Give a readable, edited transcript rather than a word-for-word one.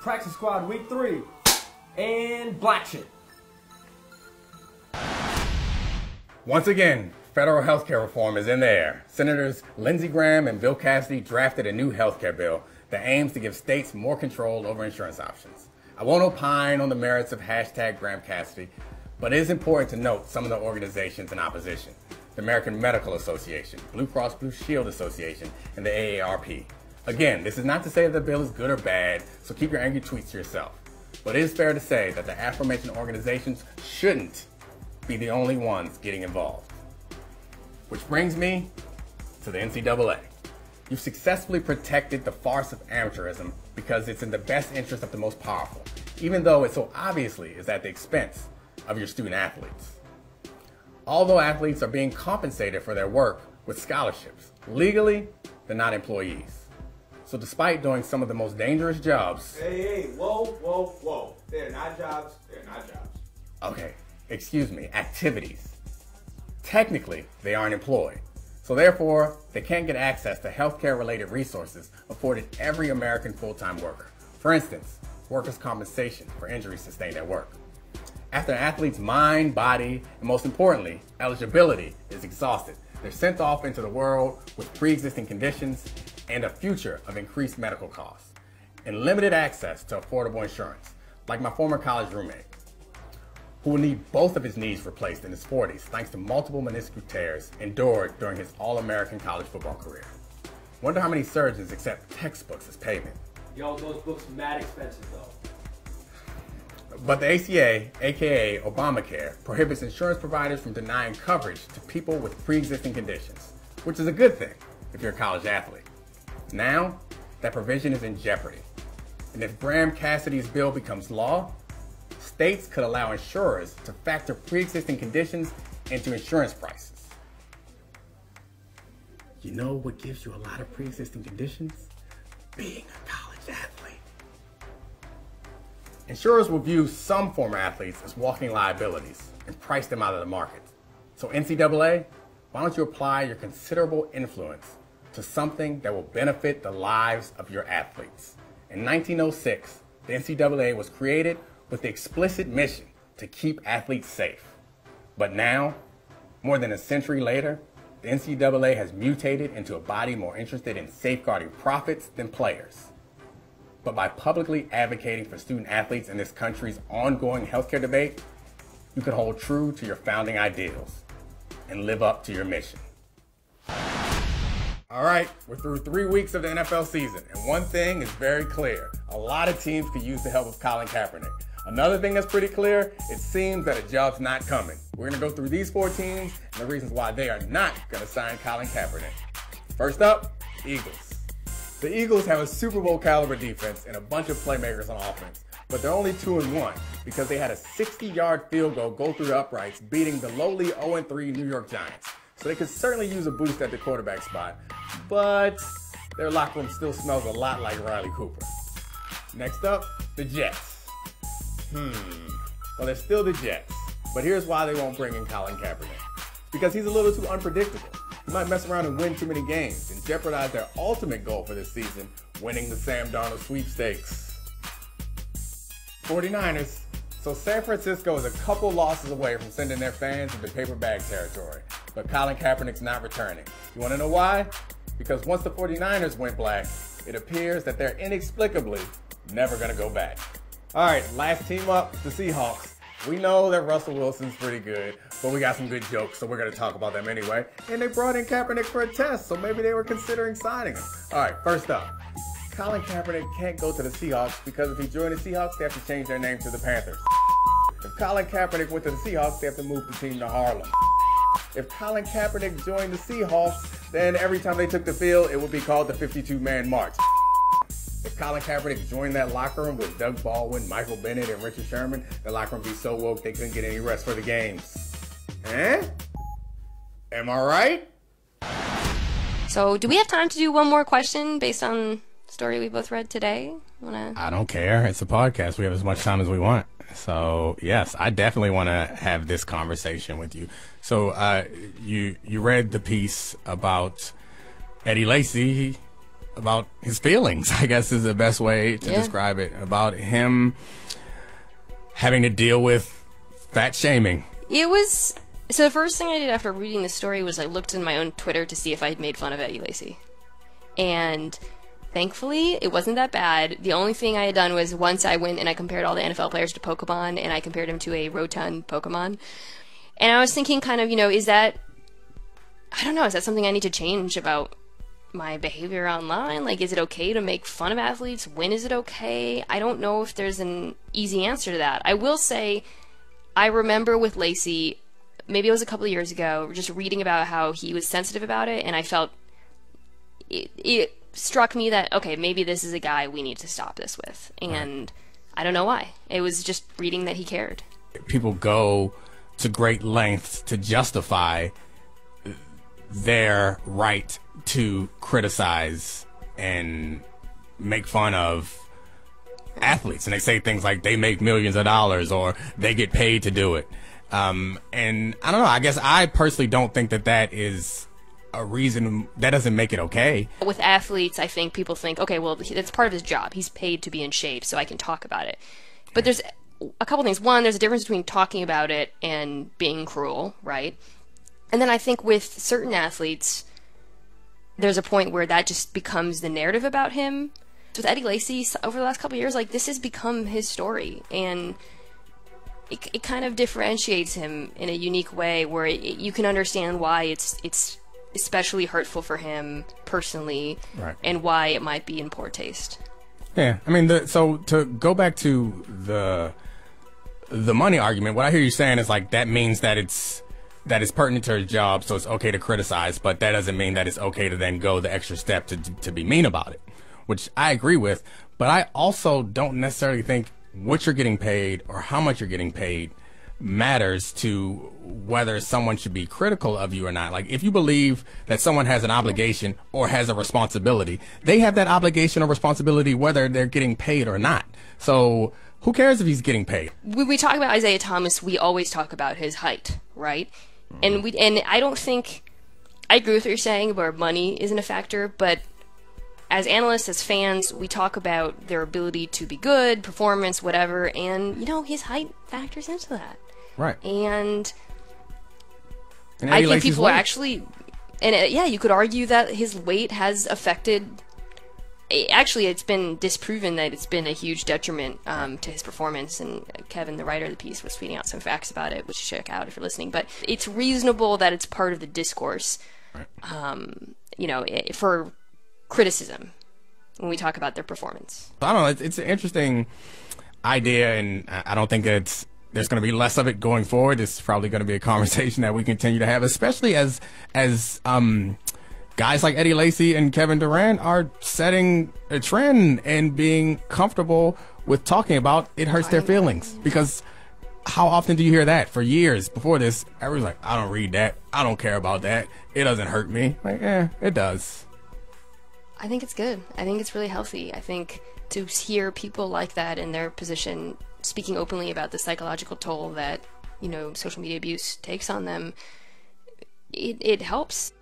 Practice Squad Week 3 and black shit. Once again, federal healthcare reform is in the air. Senators Lindsey Graham and Bill Cassidy drafted a new healthcare bill that aims to give states more control over insurance options. I won't opine on the merits of hashtag Graham Cassidy, but it is important to note some of the organizations in opposition. The American Medical Association, Blue Cross Blue Shield Association, and the AARP. Again, this is not to say that the bill is good or bad, so keep your angry tweets to yourself. But it is fair to say that the aforementioned organizations shouldn't be the only ones getting involved. Which brings me to the NCAA. You've successfully protected the farce of amateurism because it's in the best interest of the most powerful, even though it so obviously is at the expense of your student athletes. Although athletes are being compensated for their work with scholarships, legally, they're not employees. So despite doing some of the most dangerous jobs... Hey, whoa. They're not jobs. Okay, excuse me, activities. Technically, they aren't employed. So therefore, they can't get access to healthcare-related resources afforded every American full-time worker. For instance, workers' compensation for injuries sustained at work. After an athlete's mind, body, and most importantly, eligibility is exhausted, they're sent off into the world with pre-existing conditions and a future of increased medical costs and limited access to affordable insurance, like my former college roommate, who will need both of his knees replaced in his 40s thanks to multiple meniscus tears endured during his All-American college football career. Wonder how many surgeons accept textbooks as payment. Yo, those books mad expensive though. But the ACA, aka Obamacare, prohibits insurance providers from denying coverage to people with pre-existing conditions, which is a good thing if you're a college athlete. Now, that provision is in jeopardy. And if Graham Cassidy's bill becomes law, states could allow insurers to factor pre-existing conditions into insurance prices. You know what gives you a lot of pre-existing conditions? Being a college athlete. Insurers will view some former athletes as walking liabilities and price them out of the market. So NCAA, why don't you apply your considerable influence to something that will benefit the lives of your athletes? In 1906, the NCAA was created with the explicit mission to keep athletes safe. But now, more than a century later, the NCAA has mutated into a body more interested in safeguarding profits than players. But by publicly advocating for student athletes in this country's ongoing healthcare debate, you can hold true to your founding ideals and live up to your mission. All right, we're through 3 weeks of the NFL season, and one thing is very clear. A lot of teams could use the help of Colin Kaepernick. Another thing that's pretty clear, it seems that a job's not coming. We're gonna go through these 4 teams and the reasons why they are not gonna sign Colin Kaepernick. First up, Eagles. The Eagles have a Super Bowl caliber defense and a bunch of playmakers on offense, but they're only 2-1 because they had a 60-yard field goal go through the uprights, beating the lowly 0-3 New York Giants. So they could certainly use a boost at the quarterback spot, but their locker room still smells a lot like Riley Cooper. Next up, the Jets. Well, they're still the Jets, but here's why they won't bring in Colin Kaepernick. Because he's a little too unpredictable. He might mess around and win too many games and jeopardize their ultimate goal for this season, winning the Sam Darnold sweepstakes. 49ers. So San Francisco is a couple losses away from sending their fans into paper bag territory, but Colin Kaepernick's not returning. You want to know why? Because once the 49ers went black, it appears that they're inexplicably never going to go back. All right, last team up, the Seahawks. We know that Russell Wilson's pretty good, but we got some good jokes, so we're going to talk about them anyway. And they brought in Kaepernick for a test, so maybe they were considering signing him. All right, first up, Colin Kaepernick can't go to the Seahawks because if he joined the Seahawks, they have to change their name to the Panthers. If Colin Kaepernick went to the Seahawks, they have to move the team to Harlem. If Colin Kaepernick joined the Seahawks, then every time they took the field, it would be called the 52-man march. If Colin Kaepernick joined that locker room with Doug Baldwin, Michael Bennett, and Richard Sherman, the locker room would be so woke they couldn't get any rest for the games. Am I right? So, do we have time to do one more question based on the story we both read today? I don't care. It's a podcast. We have as much time as we want. So, yes, I definitely want to have this conversation with you. So, you read the piece about Eddie Lacy, his feelings, I guess is the best way to describe it, about him having to deal with fat shaming. So the first thing I did after reading the story was I looked in my own Twitter to see if I had made fun of Eddie Lacy. And thankfully, it wasn't that bad. The only thing I had done was once I went and I compared all the NFL players to Pokemon, and I compared him to a rotund Pokemon. And I was thinking kind of, is that something I need to change about my behavior online? Like, is it okay to make fun of athletes? When is it okay? I don't know if there's an easy answer to that. I will say, I remember with Lacy, maybe it was a couple of years ago, just reading about how he was sensitive about it, and I felt it struck me that, okay, maybe this is a guy we need to stop this with. And I don't know why. It was just reading that he cared. People go to great lengths to justify their right to criticize and make fun of athletes, and they say things like they make millions of dollars or they get paid to do it. And I don't know, I guess I personally don't think that is a reason. That doesn't make it okay. With athletes, I think people think, okay, well, that's part of his job. He's paid to be in shape, so I can talk about it. But there's a couple things. One, there's a difference between talking about it and being cruel, right? And then I think with certain athletes, there's a point where that just becomes the narrative about him. With Eddie Lacy, over the last couple of years, like, this has become his story, and it kind of differentiates him in a unique way where you can understand why it's especially hurtful for him personally, right, and why it might be in poor taste. Yeah, I mean, so to go back to the money argument, what I hear you saying is like that means that it's pertinent to his job, so it's okay to criticize, but that doesn't mean that it's okay to then go the extra step to be mean about it, which I agree with. But I also don't necessarily think what you're getting paid or how much you're getting paid matters to whether someone should be critical of you or not. Like, if you believe that someone has an obligation or has a responsibility, they have that obligation or responsibility whether they're getting paid or not. So who cares if he's getting paid? When we talk about Isaiah Thomas, we always talk about his height, right? And I don't think, I agree with what you're saying where money isn't a factor, but as analysts, as fans, we talk about their ability to be good, performance, whatever, and, his height factors into that. Right. And I think people are actually, you could argue that his weight has affected, actually, it's been disproven that it's been a huge detriment to his performance, and Kevin, the writer of the piece, was tweeting out some facts about it, which you should check out if you're listening, but it's reasonable that it's part of the discourse, right, for criticism when we talk about their performance. I don't know, it's an interesting idea, and I don't think there's going to be less of it going forward. It's probably going to be a conversation that we continue to have, especially as guys like Eddie Lacy and Kevin Durant are setting a trend and being comfortable with talking about it hurts their feelings. Because how often do you hear that? For years before this, everyone's like, I don't read that, I don't care about that, it doesn't hurt me. Like, it does. I think it's good. I think it's really healthy. I think to hear people like that in their position speaking openly about the psychological toll that, social media abuse takes on them, it helps.